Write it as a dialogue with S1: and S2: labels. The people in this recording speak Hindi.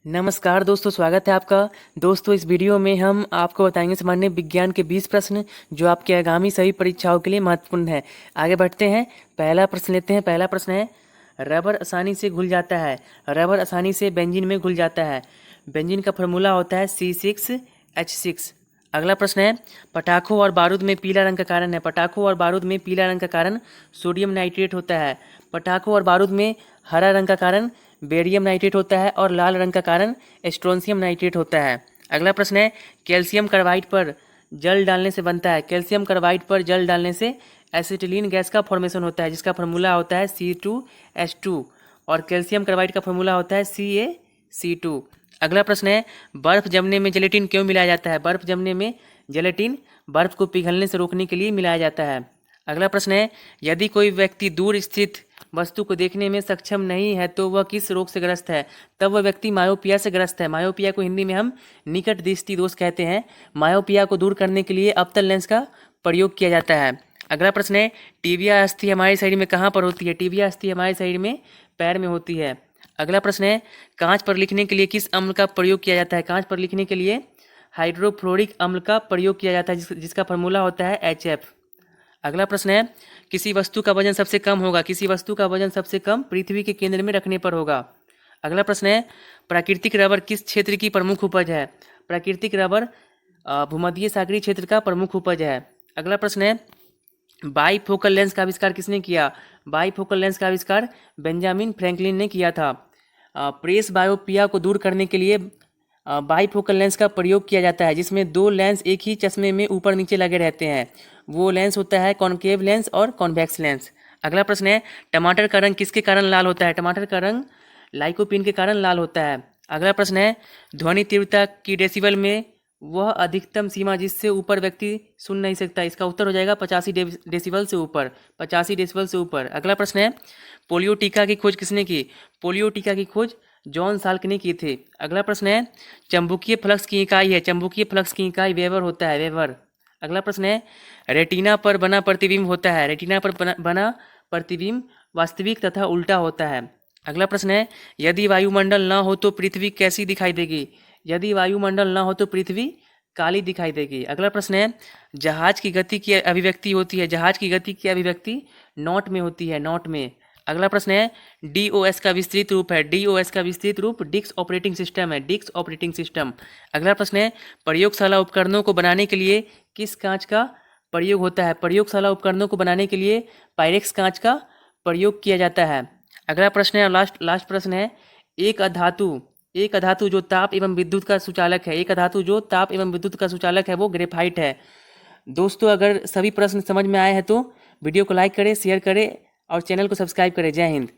S1: नमस्कार दोस्तों, स्वागत है आपका। दोस्तों, इस वीडियो में हम आपको बताएंगे सामान्य विज्ञान के 20 प्रश्न जो आपके आगामी सभी परीक्षाओं के लिए महत्वपूर्ण है। आगे बढ़ते हैं, पहला प्रश्न लेते हैं। पहला प्रश्न है, रबर आसानी से घुल जाता है। रबर आसानी से बेंजीन में घुल जाता है। बेंजीन का फार्मूला होता है C6H6। अगला प्रश्न है, पटाखों और बारूद में पीला रंग का कारण है। पटाखों और बारूद में पीला रंग का कारण सोडियम नाइट्रेट होता है। पटाखों और बारूद में हरा रंग का कारण बेरियम नाइट्रेट होता है और लाल रंग का कारण स्ट्रोंशियम नाइट्रेट होता है। अगला प्रश्न है, कैल्शियम कार्बाइड पर जल डालने से बनता है। कैल्शियम कार्बाइड पर जल डालने से एसिटिलीन गैस का फॉर्मेशन होता है, जिसका फार्मूला होता है C2H2 और कैल्शियम कार्बाइड का फार्मूला होता है CaC2। अगला प्रश्न है, बर्फ जमने में जेलेटिन क्यों मिलाया जाता है। बर्फ जमने में जेलेटिन बर्फ को पिघलने से रोकने के लिए मिलाया जाता है। अगला प्रश्न है, यदि कोई व्यक्ति दूर स्थित वस्तु को देखने में सक्षम नहीं है तो वह किस रोग से ग्रस्त है। तब वह व्यक्ति मायोपिया से ग्रस्त है। मायोपिया को हिंदी में हम निकट दृष्टि दोष कहते हैं। मायोपिया को दूर करने के लिए अवतल लेंस का प्रयोग किया जाता है। अगला प्रश्न है, टिबिया अस्थि हमारे शरीर में कहाँ पर होती है। टिबिया अस्थि हमारे शरीर में पैर में होती है। अगला प्रश्न है, कांच पर लिखने के लिए किस अम्ल का प्रयोग किया जाता है। कांच पर लिखने के लिए हाइड्रोफ्लोरिक अम्ल का प्रयोग किया जाता है, जिसका फार्मूला होता है HF। अगला प्रश्न है, किसी वस्तु का वजन सबसे कम होगा। किसी वस्तु का वजन सबसे कम पृथ्वी के केंद्र में रखने पर होगा। अगला प्रश्न है, प्राकृतिक रबर किस क्षेत्र की प्रमुख उपज है। प्राकृतिक रबर भूमध्य सागरीय क्षेत्र का प्रमुख उपज है। अगला प्रश्न है, बाईफोकल लेंस का आविष्कार किसने किया। बाईफोकल लेंस का आविष्कार बेंजामिन फ्रैंकलिन ने किया था। प्रेस बायोपिया को दूर करने के लिए बाईफोकल लेंस का प्रयोग किया जाता है, जिसमें दो लेंस एक ही चश्मे में ऊपर नीचे लगे रहते हैं। वो लेंस होता है कॉनकेव लेंस और कॉन्वेक्स लेंस। अगला प्रश्न है, टमाटर का रंग किसके कारण लाल होता है। टमाटर का रंग लाइकोपीन के कारण लाल होता है। अगला प्रश्न है, ध्वनि तीव्रता की डेसिबल में वह अधिकतम सीमा जिससे ऊपर व्यक्ति सुन नहीं सकता। इसका उत्तर हो जाएगा 85 डेसिबल से ऊपर। 85 डेसिबल से ऊपर। अगला प्रश्न है, पोलियो टीका की खोज किसने की। पोलियो टीका की खोज जॉन साल्क ने की थी। अगला प्रश्न है, चुंबकीय फ्लक्स की इकाई है। चुंबकीय फ्लक्स की इकाई वेबर होता है, वेबर। अगला प्रश्न है, रेटिना पर बना प्रतिबिंब होता है। रेटिना पर बना प्रतिबिंब वास्तविक तथा उल्टा होता है। अगला प्रश्न है, यदि वायुमंडल न हो तो पृथ्वी कैसी दिखाई देगी। यदि वायुमंडल न हो तो पृथ्वी काली दिखाई देगी। अगला प्रश्न है, जहाज की गति की अभिव्यक्ति होती है। जहाज की गति की अभिव्यक्ति नॉट में होती है, नॉट में। अगला प्रश्न है, DOS का विस्तृत रूप है। DOS का विस्तृत रूप डिस्क ऑपरेटिंग सिस्टम है, डिस्क ऑपरेटिंग सिस्टम। अगला प्रश्न है, प्रयोगशाला उपकरणों को बनाने के लिए किस कांच का प्रयोग होता है। प्रयोगशाला उपकरणों को बनाने के लिए पायरेक्स कांच का प्रयोग किया जाता है। अगला प्रश्न है, लास्ट प्रश्न है, एक अधातु जो ताप एवं विद्युत का सुचालक है। एक अधातु जो ताप एवं विद्युत का सुचालक है वो ग्रेफाइट है। दोस्तों, अगर सभी प्रश्न समझ में आए हैं तो वीडियो को लाइक करें, शेयर करें और चैनल को सब्सक्राइब करें। जय हिंद।